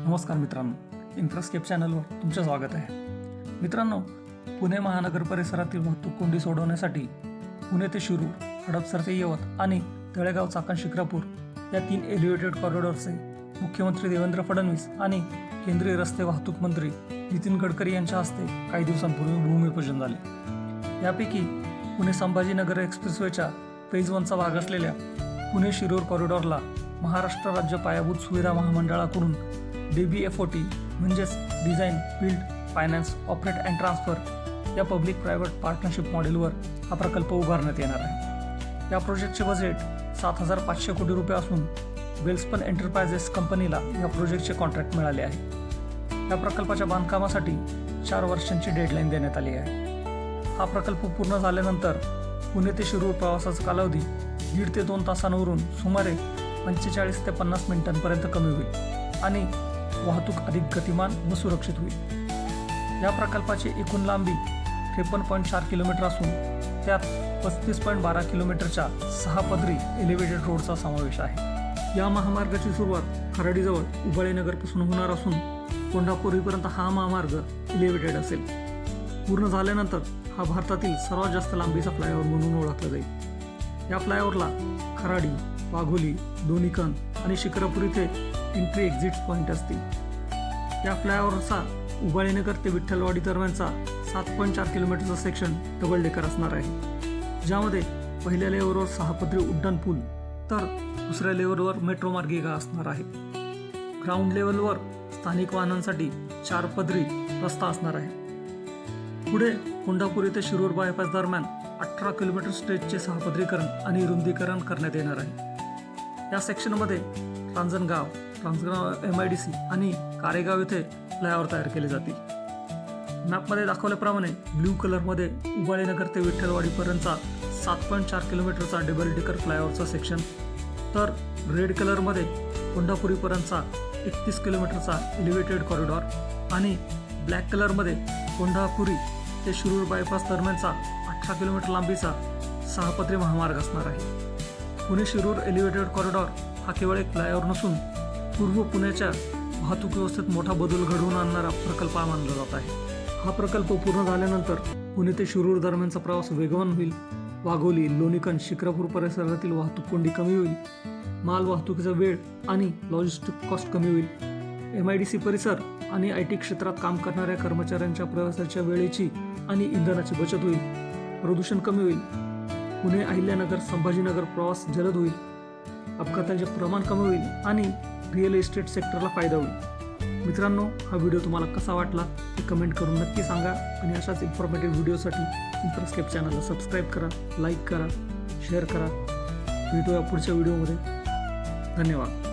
नमस्कार मित्रांनो, इन्फ्रास्केप चॅनलवर तुमचं स्वागत आहे. मित्रांनो, पुणे महानगर परिसरातील वाहतूक कोंडी सोडवण्यासाठी पुणे ते शिरूर, हडपसर ते यवत आणि तळेगाव चाकण शिक्रापूर या 3 एलिव्हेटेड कॉरिडॉरचे मुख्यमंत्री देवेंद्र फडणवीस आणि केंद्रीय रस्ते वाहतूक मंत्री नितीन गडकरी यांच्या हस्ते काही दिवसांपूर्वी भूमिपूजन झाले. यापैकी पुणे संभाजीनगर एक्सप्रेसवेच्या फेज 1चा भाग असलेल्या पुणे शिरूर कॉरिडॉरला महाराष्ट्र राज्य पायाभूत सुविधा महामंडळाकडून DBFOT म्हणजेच design, build, finance, operate and transfer या पब्लिक प्रायव्हेट पार्टनरशिप मॉडेलवर हा प्रकल्प उभारण्यात येणार आहे. या प्रोजेक्टचे बजेट 7,500 कोटी रुपये असून वेल्सपन एंटरप्राइजेस कंपनीला या प्रोजेक्टचे कॉन्ट्रॅक्ट मिळाले आहे. या प्रकल्पाच्या बांधकामासाठी 4 वर्षांची डेडलाईन देण्यात आली आहे. हा प्रकल्प पूर्ण झाल्यानंतर पुणे ते शिरूर प्रवासाचा कालावधी 1.5 ते 2 तासांवरून सुमारे 45 ते 50 मिनिटांपर्यंत कमी होईल आणि वाहतूक अधिक गतिमान व सुरक्षित होईल. या प्रकल्पाची एकूण लांबी 53.4 किलोमीटर असून त्यात 35.12 किलोमीटरच्या 6 पदरी एलिव्हेटेड रोडचा समावेश आहे. या महामार्गाची सुरुवात खराडीजवळ उबाळेनगरपासून होणार असून कोंढापुरीपर्यंत हा महामार्ग एलिव्हेटेड असेल. पूर्ण झाल्यानंतर हा भारतातील सर्वात जास्त लांबीचा फ्लायओव्हर म्हणून ओळखला जाईल. या फ्लायओव्हरला खराडी, वाघोली, दोनीकन आणि शिक्रापूर इथे एंट्री एक्झिट पॉईंट असतील. या फ्लायओव्हरचा उबाळेनगर ते विठ्ठलवाडी दरम्यानचा 7.4 किलोमीटरचा सेक्शन डबल डेकर असणार आहे, ज्यामध्ये पहिल्या लेवलवर 6 पदरी उड्डाण पूल तर दुसऱ्या लेवलवर मेट्रो मार्गिका असणार आहे. ग्राउंड लेवलवर स्थानिक वाहनांसाठी 4 पदरी रस्ता असणार आहे. पुढे कोंढापुरी ते शिरूर बायपास दरम्यान 18 किलोमीटर स्ट्रेचचे 6 पदरीकरण आणि रुंदीकरण करण्यात येणार आहे. या सेक्शनमध्ये रांजणगाव MIDC आणि कारेगाव येथे फ्लायओव्हर तयार केले जातील. मॅपमध्ये दाखवल्याप्रमाणे ब्ल्यू कलरमध्ये उबाळेनगर ते विठ्ठलवाडीपर्यंतचा 7.4 किलोमीटरचा डबल डेकर फ्लायओव्हरचा सेक्शन, तर रेड कलरमध्ये कोंढापुरीपर्यंतचा 31 किलोमीटरचा एलिव्हेटेड कॉरिडॉर आणि ब्लॅक कलरमध्ये कोंढापुरी ते शिरूर बायपास दरम्यानचा 18 किलोमीटर लांबीचा 6 पदरी महामार्ग असणार आहे. पुणे शिरूर एलिव्हेटेड कॉरिडॉर हा केवळ एक फ्लायओव्हर नसून पूर्व पुण्याच्या वाहतूक व्यवस्थेत मोठा बदल घडवून आणणारा प्रकल्प मानला जात आहे. हा प्रकल्प पूर्ण झाल्यानंतर पुणे ते शिरूर दरम्यानचा प्रवास वेगवान होईल. वाघोली, लोणीकण, शिक्रापूर परिसरातील वाहतूक कोंडी कमी होईल. माल वाहतुकीचा वेळ आणि लॉजिस्टिक कॉस्ट कमी होईल. MIDC परिसर आणि IT क्षेत्रात काम करणाऱ्या कर्मचाऱ्यांच्या प्रवासाच्या वेळेची आणि इंधनाची बचत होईल. प्रदूषण कमी होईल. पुणे अहिल्यानगर संभाजीनगर प्रवास जलद होईल. अपघातांचे प्रमाण कमी होईल आणि रिअल इस्टेट सेक्टरला फायदा होईल. मित्रांनो, हा व्हिडिओ तुम्हाला कसा वाटला ते कमेंट करून नक्की सांगा आणि अशाच इन्फॉर्मेटिव्ह व्हिडिओसाठी इन्फ्रास्केप चॅनलला सबस्क्राईब करा, लाईक करा, शेअर करा. भेटूया पुढच्या व्हिडिओमध्ये. धन्यवाद.